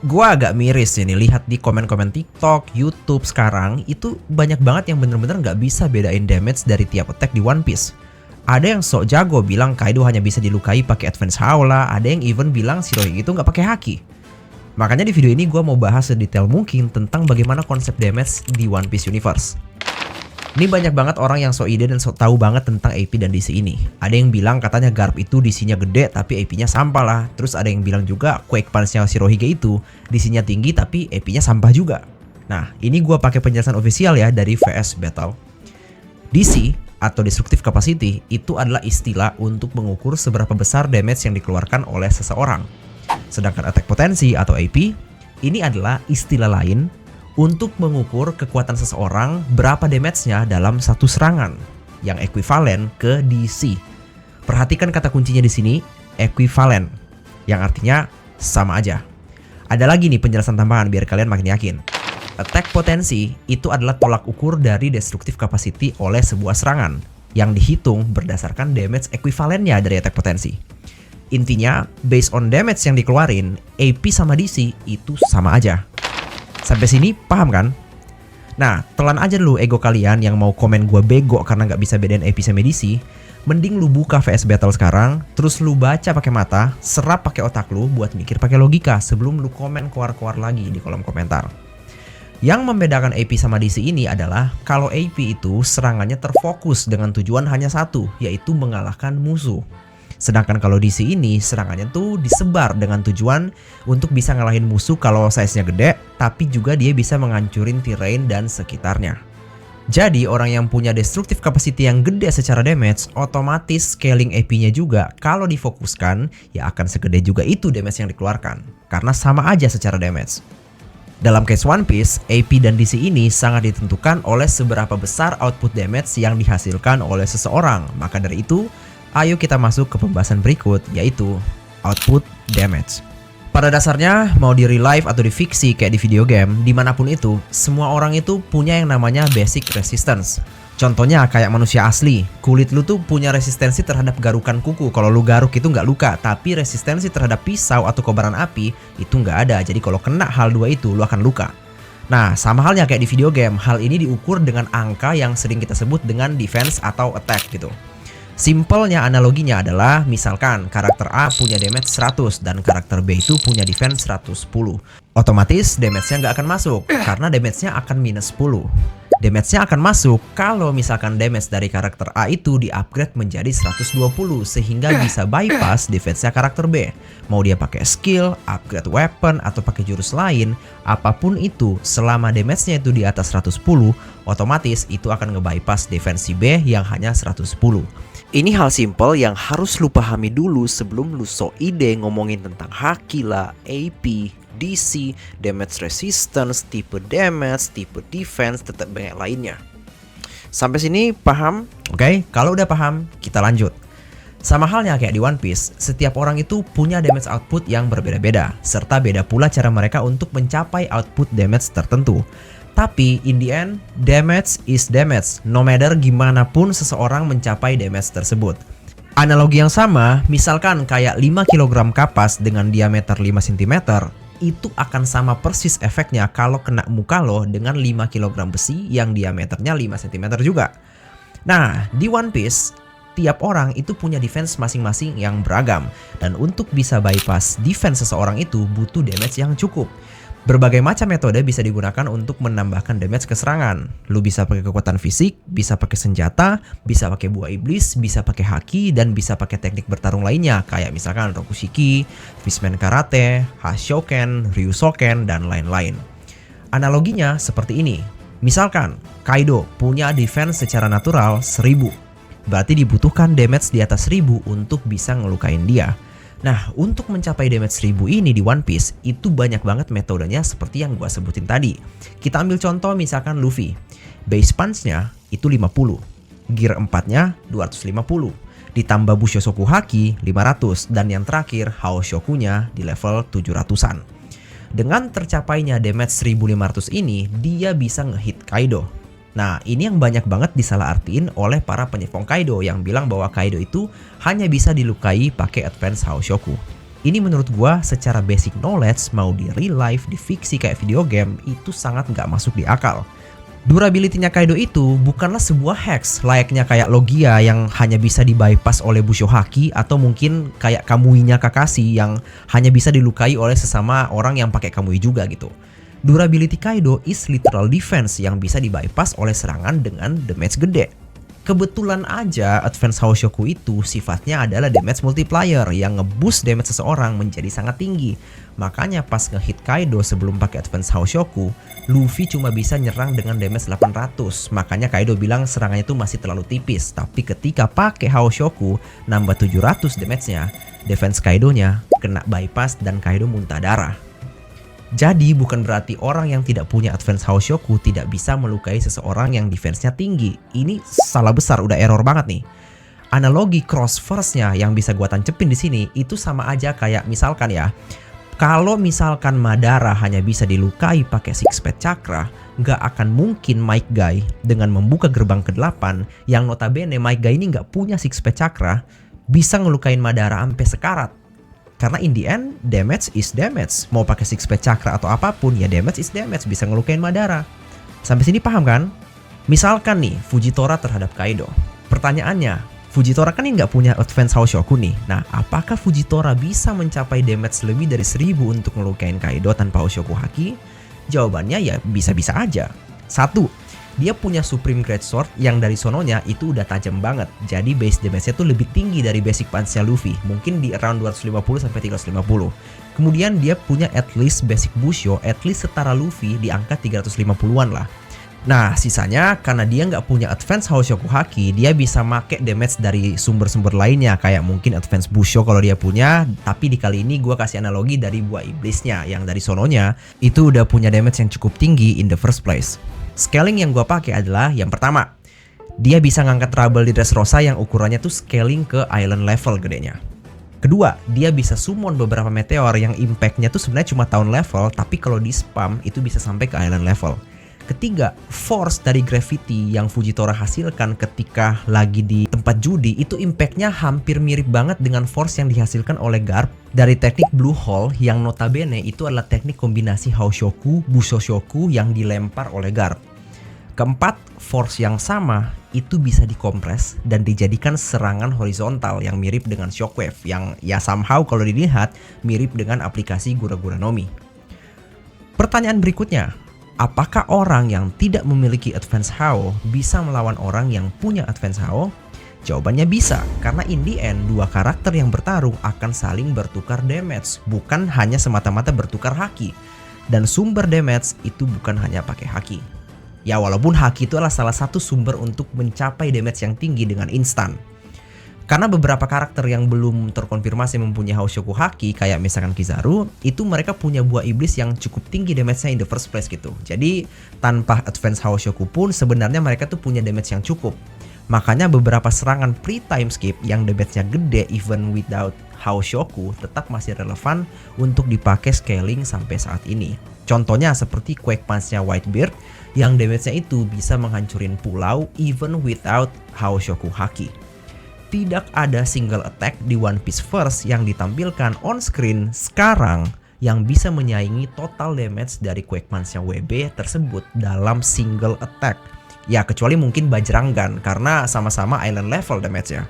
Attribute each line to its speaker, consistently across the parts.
Speaker 1: Gua agak miris ini lihat di komen-komen TikTok, YouTube sekarang itu banyak banget yang bener-bener nggak bisa bedain damage dari tiap attack di One Piece. Ada yang sok jago bilang Kaido hanya bisa dilukai pakai Advance Howler, ada yang even bilang Shirohige itu nggak pakai haki. Makanya di video ini gua mau bahas sedetail mungkin tentang bagaimana konsep damage di One Piece Universe. Ini banyak banget orang yang so ide dan so tahu banget tentang AP dan DC ini. Ada yang bilang katanya Garp itu DC-nya gede tapi AP-nya sampah lah. Terus ada yang bilang juga Quake Punch-nya Shirohige itu DC-nya tinggi tapi AP-nya sampah juga. Nah, ini gua pakai penjelasan official ya dari VS Battle. DC atau Destructive Capacity itu adalah istilah untuk mengukur seberapa besar damage yang dikeluarkan oleh seseorang. Sedangkan Attack Potensi atau AP ini adalah istilah lain untuk mengukur kekuatan seseorang berapa damage-nya dalam satu serangan yang ekuivalen ke DC. Perhatikan kata kuncinya di sini, ekuivalen, yang artinya sama aja. Ada lagi nih penjelasan tambahan biar kalian makin yakin. Attack potensi itu adalah tolak ukur dari destructive capacity oleh sebuah serangan yang dihitung berdasarkan damage ekuivalennya dari attack potensi. Intinya, based on damage yang dikeluarin, AP sama DC itu sama aja. Sampai sini paham kan? Nah, telan aja dulu ego kalian yang mau komen gue bego karena nggak bisa bedain AP sama DC. Mending lu buka VS Battle sekarang, terus lu baca pakai mata, serap pakai otak lu buat mikir pakai logika sebelum lu komen keluar-keluar lagi di kolom komentar. Yang membedakan AP sama DC ini adalah kalau AP itu serangannya terfokus dengan tujuan hanya satu, yaitu mengalahkan musuh. Sedangkan kalau DC ini serangannya tuh disebar dengan tujuan untuk bisa ngalahin musuh kalau size-nya gede, tapi juga dia bisa menghancurin terrain dan sekitarnya. Jadi orang yang punya destructive capacity yang gede secara damage, otomatis scaling AP-nya juga kalau difokuskan ya akan segede juga itu damage yang dikeluarkan. Karena sama aja secara damage. Dalam case One Piece, AP dan DC ini sangat ditentukan oleh seberapa besar output damage yang dihasilkan oleh seseorang. Maka dari itu, ayo kita masuk ke pembahasan berikut, yaitu output damage. Pada dasarnya, mau di real life atau di fiksi kayak di video game, dimanapun itu, semua orang itu punya yang namanya basic resistance. Contohnya kayak manusia asli, kulit lu tuh punya resistensi terhadap garukan kuku. Kalau lu garuk itu nggak luka, tapi resistensi terhadap pisau atau kobaran api itu nggak ada. Jadi kalau kena hal dua itu, lu akan luka. Nah, sama halnya kayak di video game, hal ini diukur dengan angka yang sering kita sebut dengan defense atau attack gitu. Simpelnya analoginya adalah misalkan karakter A punya damage 100 dan karakter B itu punya defense 110. Otomatis damage-nya nggak akan masuk karena damage-nya akan minus 10. Damage-nya akan masuk kalau misalkan damage dari karakter A itu di-upgrade menjadi 120 sehingga bisa bypass defense-nya karakter B. Mau dia pakai skill, upgrade weapon, atau pakai jurus lain, apapun itu selama damage-nya itu di atas 110, otomatis itu akan nge-bypass defense si B yang hanya 110. Ini hal simple yang harus lu pahami dulu sebelum lu so ide ngomongin tentang haki lah, AP, DC, damage resistance, tipe damage, tipe defense, tetap banyak lainnya. Sampai sini paham? Oke, kalau udah paham, kita lanjut. Sama halnya kayak di One Piece, setiap orang itu punya damage output yang berbeda-beda, serta beda pula cara mereka untuk mencapai output damage tertentu. Tapi in the end, damage is damage, no matter gimana pun seseorang mencapai damage tersebut. Analogi yang sama, misalkan kayak 5 kg kapas dengan diameter 5 cm, itu akan sama persis efeknya kalau kena muka lo dengan 5 kg besi yang diameternya 5 cm juga. Nah, di One Piece, tiap orang itu punya defense masing-masing yang beragam. Dan untuk bisa bypass defense seseorang itu butuh damage yang cukup. Berbagai macam metode bisa digunakan untuk menambahkan damage ke serangan. Lu bisa pakai kekuatan fisik, bisa pakai senjata, bisa pakai buah iblis, bisa pakai haki, dan bisa pakai teknik bertarung lainnya kayak misalkan Rokushiki, Fishman Karate, Hashoken, Ryusoken, dan lain-lain. Analoginya seperti ini. Misalkan Kaido punya defense secara natural 1000. Berarti dibutuhkan damage di atas 1000 untuk bisa ngelukain dia. Nah, untuk mencapai damage 1000 ini di One Piece, itu banyak banget metodenya seperti yang gua sebutin tadi. Kita ambil contoh misalkan Luffy. Base punch-nya itu 50. Gear 4-nya 250. Ditambah Bushosoku Haki 500. Dan yang terakhir, Haoshoku-nya di level 700-an. Dengan tercapainya damage 1500 ini, dia bisa ngehit Kaido. Nah, ini yang banyak banget disalahartiin oleh para penyepong Kaido yang bilang bahwa Kaido itu hanya bisa dilukai pakai Advance Haoshoku. Ini menurut gua secara basic knowledge mau di real life, di fiksi kayak video game itu sangat nggak masuk di akal. Durability-nya Kaido itu bukanlah sebuah hacks layaknya kayak Logia yang hanya bisa di-bypass oleh Busho Haki atau mungkin kayak Kamui-nya Kakashi yang hanya bisa dilukai oleh sesama orang yang pakai Kamui juga gitu. Durability Kaido is literal defense yang bisa di-bypass oleh serangan dengan damage gede. Kebetulan aja Advance Haoshoku itu sifatnya adalah damage multiplier yang ngeboost damage seseorang menjadi sangat tinggi. Makanya pas ngehit Kaido sebelum pakai Advance Haoshoku, Luffy cuma bisa nyerang dengan damage 800. Makanya Kaido bilang serangannya itu masih terlalu tipis. Tapi ketika pakai Haoshoku nambah 700 damage-nya, defense Kaido-nya kena bypass dan Kaido muntah darah. Jadi bukan berarti orang yang tidak punya Advance Haoshoku tidak bisa melukai seseorang yang defense-nya tinggi. Ini salah besar, udah error banget nih. Analogi cross verse-nya yang bisa gua tancepin di sini itu sama aja kayak misalkan ya, kalau misalkan Madara hanya bisa dilukai pakai Six Path Chakra, nggak akan mungkin Might Guy dengan membuka gerbang ke-8 yang notabene Might Guy ini nggak punya Six Path Chakra bisa ngelukain Madara sampai sekarat. Karena in the end, damage is damage. Mau pakai Six Path Chakra atau apapun, ya damage is damage. Bisa ngelukain Madara. Sampai sini paham kan? Misalkan nih, Fujitora terhadap Kaido. Pertanyaannya, Fujitora kan nggak punya Advance Haoshoku nih. Nah, apakah Fujitora bisa mencapai damage lebih dari 1000 untuk ngelukain Kaido tanpa Haoshoku Haki? Jawabannya ya bisa-bisa aja. 1. Dia punya Supreme Great Sword yang dari sononya itu udah tajam banget. Jadi base damage-nya tuh lebih tinggi dari basic punch-nya Luffy. Mungkin di around 250-350. Kemudian dia punya at least basic Busho, at least setara Luffy di angka 350-an lah. Nah sisanya karena dia nggak punya Advance Haoshoku Haki, dia bisa make damage dari sumber-sumber lainnya. Kayak mungkin Advance Busho kalau dia punya. Tapi di kali ini gue kasih analogi dari buah iblisnya yang dari sononya itu udah punya damage yang cukup tinggi in the first place. Scaling yang gue pakai adalah yang pertama, dia bisa ngangkat trouble di Dressrosa yang ukurannya tuh scaling ke island level gedenya. Kedua, dia bisa summon beberapa meteor yang impactnya tuh sebenarnya cuma town level, tapi kalau di spam itu bisa sampai ke island level. Ketiga, force dari gravity yang Fujitora hasilkan ketika lagi di tempat judi itu impactnya hampir mirip banget dengan force yang dihasilkan oleh Garp dari teknik Blue Hole yang notabene itu adalah teknik kombinasi Haoshoku, Bushoshoku yang dilempar oleh Garp. Keempat, force yang sama itu bisa dikompres dan dijadikan serangan horizontal yang mirip dengan Shockwave yang ya somehow kalau dilihat mirip dengan aplikasi Gura-Gura Nomi. Pertanyaan berikutnya, apakah orang yang tidak memiliki Advance Hao bisa melawan orang yang punya Advance Hao? Jawabannya bisa, karena in the end dua karakter yang bertarung akan saling bertukar damage, bukan hanya semata-mata bertukar haki. Dan sumber damage itu bukan hanya pakai haki. Ya walaupun haki itu adalah salah satu sumber untuk mencapai damage yang tinggi dengan instan. Karena beberapa karakter yang belum terkonfirmasi mempunyai Haoshoku Haki kayak misalkan Kizaru, itu mereka punya buah iblis yang cukup tinggi damage-nya in the first place gitu. Jadi tanpa Advance Haoshoku pun sebenarnya mereka tuh punya damage yang cukup. Makanya beberapa serangan pre-time skip yang damage-nya gede even without Haoshoku tetap masih relevan untuk dipakai scaling sampai saat ini. Contohnya seperti Quake Punch-nya Whitebeard yang damage-nya itu bisa menghancurin pulau even without Haoshoku Haki. Tidak ada single attack di One Piece Verse yang ditampilkan on screen sekarang yang bisa menyaingi total damage dari Quake Punch-nya WB tersebut dalam single attack. Ya kecuali mungkin Bajrangan karena sama-sama island level damage-nya.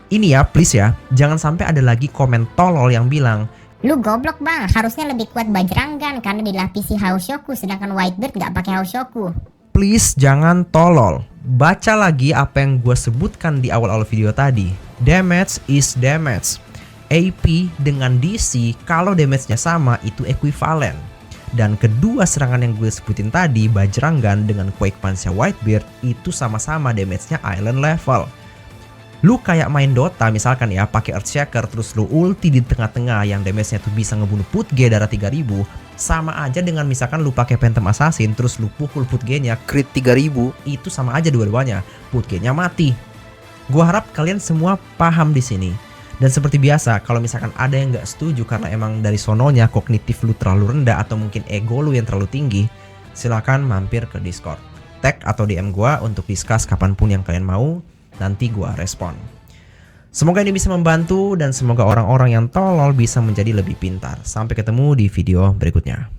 Speaker 1: Ini ya please ya, jangan sampai ada lagi komen tolol yang bilang,
Speaker 2: "Lu goblok bang, harusnya lebih kuat Bajrangan karena dilapisi Haoshoku sedangkan Whitebeard nggak pakai Haoshoku."
Speaker 1: Please jangan tolol. Baca lagi apa yang gue sebutkan di awal-awal video tadi. Damage is damage. AP dengan DC kalau damage-nya sama itu ekuivalen. Dan kedua serangan yang gue sebutin tadi, Bajrangan dengan Quake Punch-nya Whitebeard itu sama-sama damage-nya island level. Lu kayak main Dota misalkan ya, pakai Earthshaker terus lu ulti di tengah-tengah yang damage-nya tuh bisa ngebunuh Putge darah 3000, sama aja dengan misalkan lu pakai Phantom Assassin terus lu pukul Putge-nya crit 3000, itu sama aja dua-duanya, Putge-nya mati. Gua harap kalian semua paham di sini. Dan seperti biasa, kalau misalkan ada yang nggak setuju karena emang dari sononya kognitif lu terlalu rendah atau mungkin ego lu yang terlalu tinggi, silakan mampir ke Discord, tag atau DM gua untuk discuss kapanpun yang kalian mau. Nanti gua respon. Semoga ini bisa membantu dan semoga orang-orang yang tolol bisa menjadi lebih pintar. Sampai ketemu di video berikutnya.